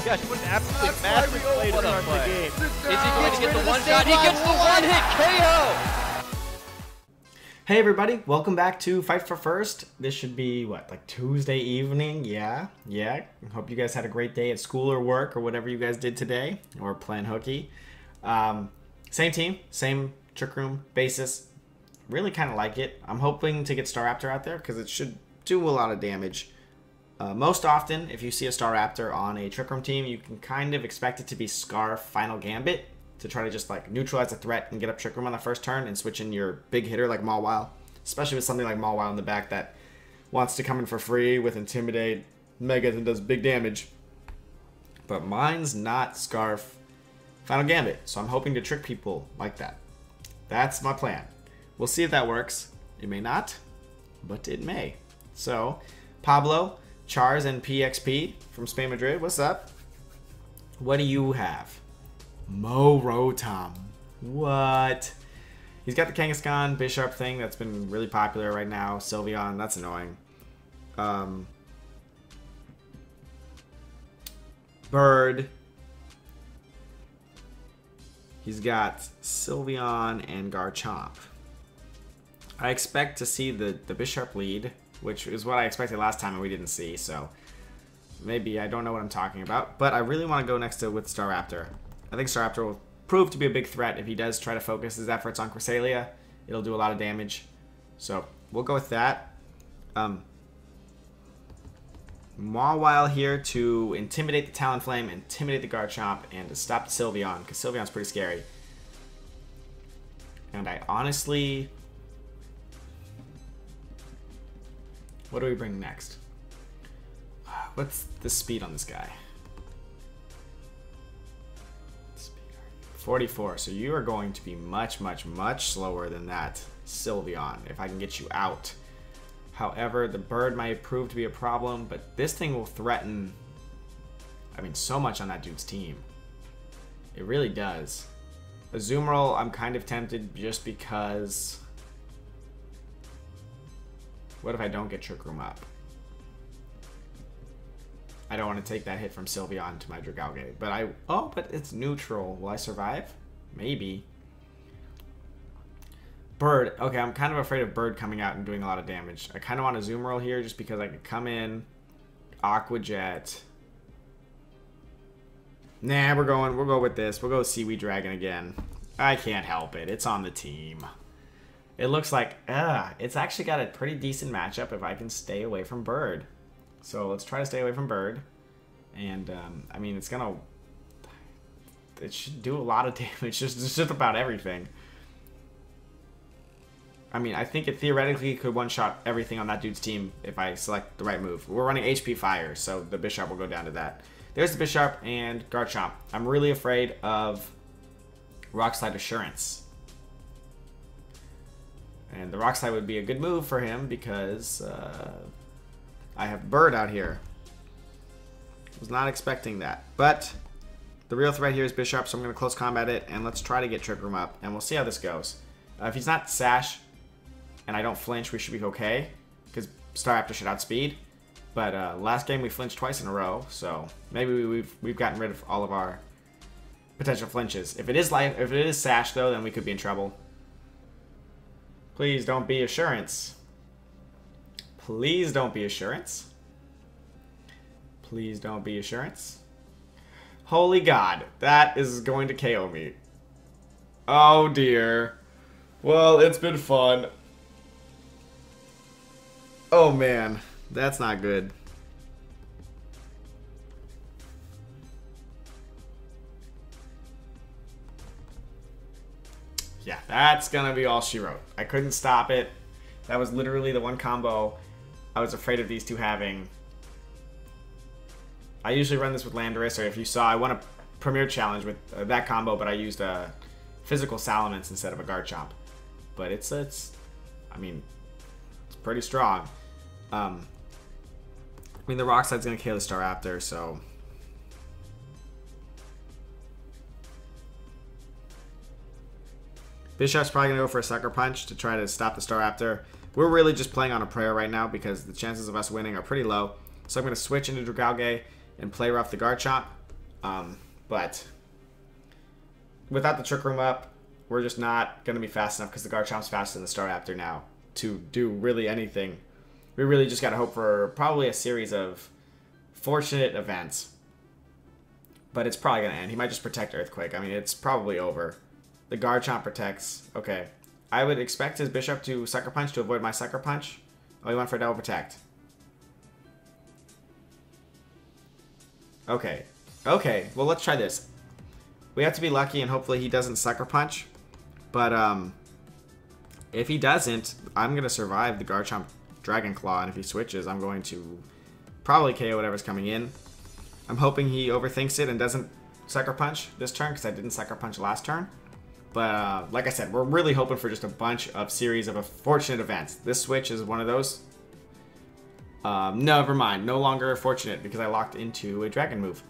gosh, what an absolutely massive play to What a start the play. game. Is he going to get the one shot? He gets the one hit KO! Hey everybody, welcome back to Fight for First. This should be, what, like Tuesday evening? Yeah. Hope you guys had a great day at school or work or whatever you guys did today. Or playing hooky. Same team, same trick room basis. Really kind of like it. I'm hoping to get Staraptor out there because it should do a lot of damage. Most often, if you see a Staraptor on a trick room team, you can kind of expect it to be Scarf Final Gambit to try to just like neutralize the threat and get up trick room on the first turn and switch in your big hitter like Mawile. Especially with something like Mawile in the back that wants to come in for free with Intimidate, Mega, and does big damage. But mine's not Scarf Final Gambit, so I'm hoping to trick people like that. That's my plan. We'll see if that works. It may not, but it may. So, Pablo, Chars, and PXP from Spain Madrid, what's up? What do you have? Rotom. What? He's got the Kangaskhan Bisharp thing that's been really popular right now. Sylveon, that's annoying. Bird. He's got Sylveon and Garchomp. I expect to see the Bisharp lead, which is what I expected last time and we didn't see, so maybe I don't know what I'm talking about. But I really want to go next to with Staraptor. I think Staraptor will prove to be a big threat if he does try to focus his efforts on Cresselia. It'll do a lot of damage. So we'll go with that. Mawile here to intimidate the Talonflame, intimidate the Garchomp, and to stop the Sylveon, because Sylveon's pretty scary. And I honestly... What do we bring next? What's the speed on this guy? 44, so you are going to be much slower than that Sylveon if I can get you out. However, the bird might prove to be a problem, but this thing will threaten, I mean, so much on that dude's team. It really does. Azumarill, I'm kind of tempted just because... What if I don't get Trick Room up? I don't want to take that hit from Sylveon to my Dragalge. But but it's neutral. Will I survive? Maybe. Bird. Okay, I'm kind of afraid of Bird coming out and doing a lot of damage. I kind of want a Azumarill here just because I could come in, Aqua Jet. Nah, we'll go with this. We'll go Seaweed Dragon again. I can't help it. It's on the team. It looks like, it's actually got a pretty decent matchup if I can stay away from Bird. So let's try to stay away from Bird. And, I mean, it should do a lot of damage, just about everything. I mean, I think it theoretically could one-shot everything on that dude's team if I select the right move. We're running HP Fire, so the Bisharp will go down to that. There's the Bisharp and Garchomp. I'm really afraid of Rock Slide Assurance. And the Rock Slide would be a good move for him because I have Bird out here. Was not expecting that. But the real threat here is Bisharp, so I'm going to close combat it, and let's try to get Trick Room up, and we'll see how this goes. If he's not Sash, and I don't flinch, we should be okay, because Staraptor should outspeed. But last game we flinched twice in a row, so maybe we've gotten rid of all of our potential flinches. If it is Sash though, then we could be in trouble. Please don't be Assurance. Please don't be Assurance. Please don't be Assurance. Holy God, that is going to KO me. Oh dear. Well, it's been fun. Oh man, that's not good. Yeah, that's gonna be all she wrote. I couldn't stop it. That was literally the one combo I was afraid of these two having. I usually run this with Landorus, or if you saw, I won a Premier Challenge with that combo, but I used a Physical Salamence instead of a Garchomp. But it's I mean, it's pretty strong. I mean, the Rock Slide's gonna kill the Staraptor, so... Bisharp's probably going to go for a Sucker Punch to try to stop the Staraptor. We're really just playing on a prayer right now because the chances of us winning are pretty low. So I'm going to switch into Dragalge and play rough the Garchomp. But without the Trick Room up, we're just not going to be fast enough because the Garchomp's faster than the Staraptor now to do really anything. We really just got to hope for probably a series of fortunate events. But it's probably going to end. He might just protect Earthquake. I mean, it's probably over. The Garchomp protects. Okay. I would expect his Bishop to Sucker Punch to avoid my Sucker Punch. Oh, he went for a double protect. Okay. Okay. Well, let's try this. We have to be lucky and hopefully he doesn't Sucker Punch. But, if he doesn't, I'm going to survive the Garchomp Dragon Claw. And if he switches, I'm going to probably KO whatever's coming in. I'm hoping he overthinks it and doesn't Sucker Punch this turn because I didn't Sucker Punch last turn. But like I said, we're really hoping for just a bunch of series of fortunate events. This switch is one of those. Never mind. No longer fortunate because I locked into a Dragon move.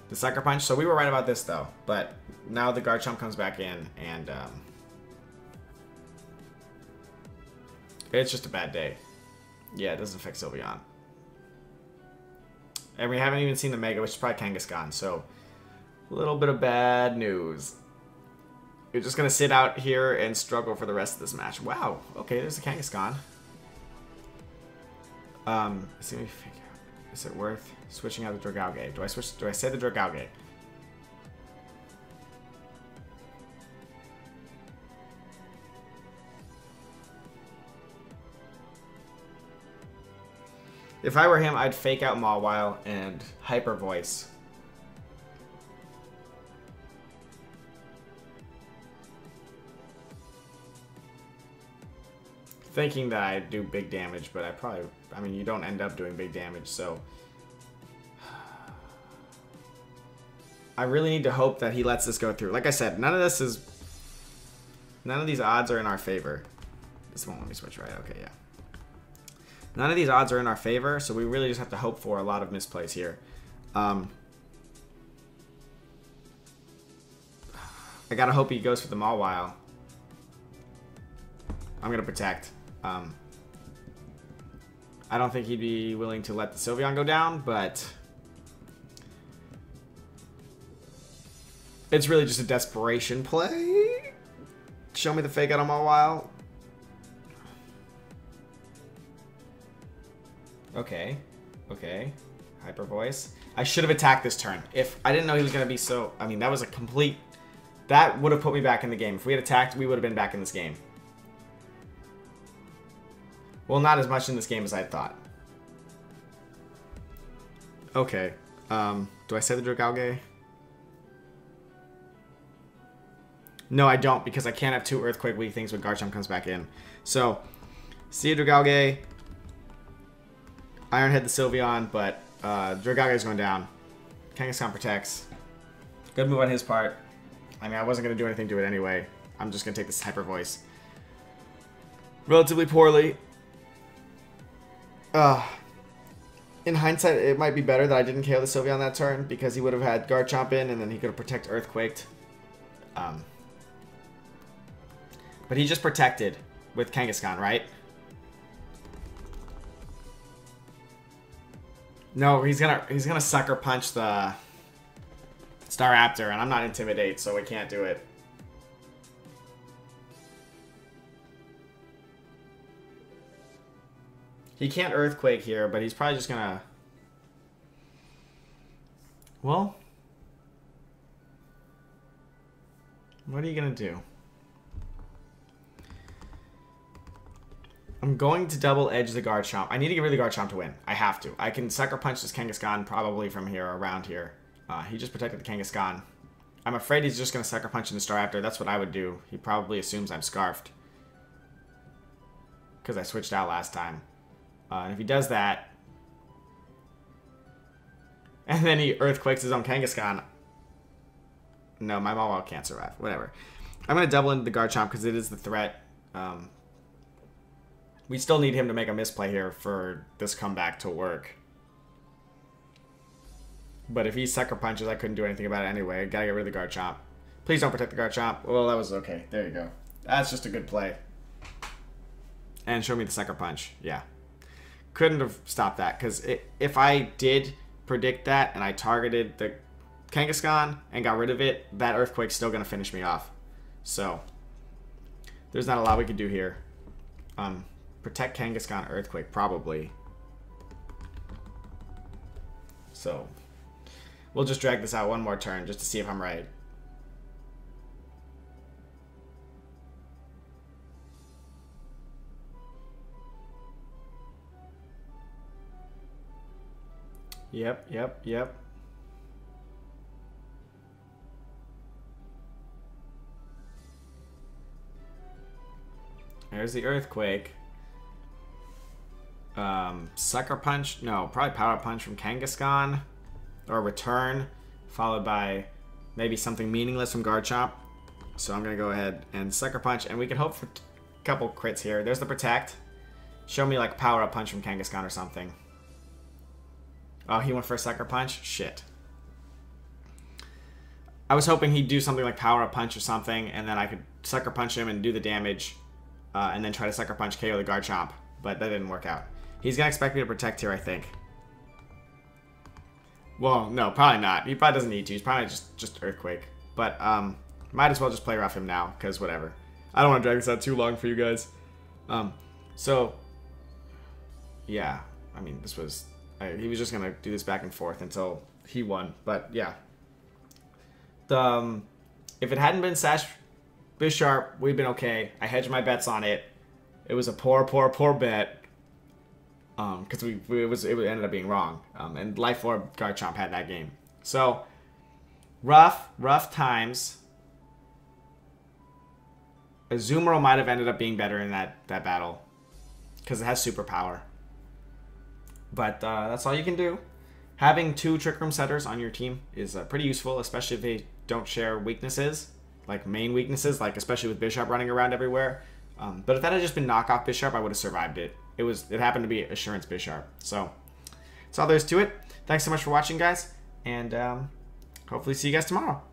The Sucker Punch. So we were right about this though. But now the Garchomp comes back in and it's just a bad day. Yeah, it doesn't affect Sylveon. And we haven't even seen the Mega, which is probably Kangaskhan, so a little bit of bad news. You're just going to sit out here and struggle for the rest of this match. Wow, okay, there's a Kangaskhan. Let's see if we figure out. Is it worth switching out the Dragalge? Do I say the Dragalge? If I were him, I'd fake out Mawile and Hyper Voice. Thinking that I'd do big damage, but I mean, you don't end up doing big damage, so. I really need to hope that he lets this go through. Like I said, none of these odds are in our favor. This won't let me switch, right? Okay, yeah. None of these odds are in our favor, so we really just have to hope for a lot of misplays here. I gotta hope he goes for the Mawile. I'm gonna protect. I don't think he'd be willing to let the Sylveon go down, but it's really just a desperation play. Show me the fake out on Mawile. Okay. Okay. Hyper Voice. I should have attacked this turn. If I didn't know he was going to be so... I mean, that was a complete... That would have put me back in the game. If we had attacked, we would have been back in this game. Well, not as much in this game as I thought. Okay. Do I say the Dragalge? No, I don't, because I can't have two Earthquake weak things when Garchomp comes back in. So, see a Dragalge... Iron Head the Sylveon, but Dragalge is going down. Kangaskhan protects. Good move on his part. I mean, I wasn't going to do anything to it anyway. I'm just going to take this Hyper Voice. Relatively poorly. In hindsight, it might be better that I didn't KO the Sylveon that turn because he would have had Garchomp in and then he could have protect Earthquaked. But he just protected with Kangaskhan, right? No, he's gonna Sucker Punch the Staraptor, and I'm not Intimidate, so we can't do it. He can't Earthquake here, but he's probably just gonna... Well... What are you gonna do? I'm going to double edge the Garchomp. I need to get rid of the Garchomp to win. I have to. I can Sucker Punch this Kangaskhan probably from here, around here. He just protected the Kangaskhan. I'm afraid he's just going to Sucker Punch in the Staraptor. That's what I would do. He probably assumes I'm Scarfed. Because I switched out last time. And if he does that... And then he Earthquakes his own Kangaskhan. No, my Mawile can't survive. Whatever. I'm going to double into the Garchomp because it is the threat. We still need him to make a misplay here for this comeback to work. But if he Sucker Punches, I couldn't do anything about it anyway. I gotta get rid of the Garchomp. Please don't protect the Garchomp. Well, that was okay. There you go. That's just a good play. And show me the Sucker Punch. Yeah. Couldn't have stopped that, because if I did predict that and I targeted the Kangaskhan and got rid of it, that Earthquake's still going to finish me off. So, there's not a lot we could do here. Protect Kangaskhan Earthquake, probably. So, we'll just drag this out one more turn just to see if I'm right. Yep. There's the Earthquake. Sucker Punch. No, probably Power Punch from Kangaskhan. Or Return. Followed by maybe something meaningless from Garchomp. So I'm going to go ahead and Sucker Punch. And we can hope for a couple crits here. There's the Protect. Show me like Power Up Punch from Kangaskhan or something. Oh, he went for a Sucker Punch? Shit. I was hoping he'd do something like Power Up Punch or something. And then I could Sucker Punch him and do the damage. And then try to Sucker Punch KO the Garchomp. But that didn't work out. He's going to expect me to Protect here, I think. Well, no, probably not. He probably doesn't need to. He's probably just Earthquake. But might as well just play rough him now, because whatever. I don't want to drag this out too long for you guys. So, yeah. I mean, this was... he was just going to do this back and forth until he won. But, yeah. If it hadn't been Sash Bisharp, we'd been okay. I hedged my bets on it. It was a poor bet. Because it ended up being wrong. And Life Orb Garchomp had that game. So, rough times. Azumarill might have ended up being better in that battle. Because it has superpower. But that's all you can do. Having 2 Trick Room setters on your team is pretty useful, especially if they don't share weaknesses. Like main weaknesses, like especially with Bisharp running around everywhere. But if that had just been knockoff Bisharp, I would have survived it. It happened to be Assurance Bisharp. So, that's all there is to it. Thanks so much for watching, guys. And hopefully see you guys tomorrow.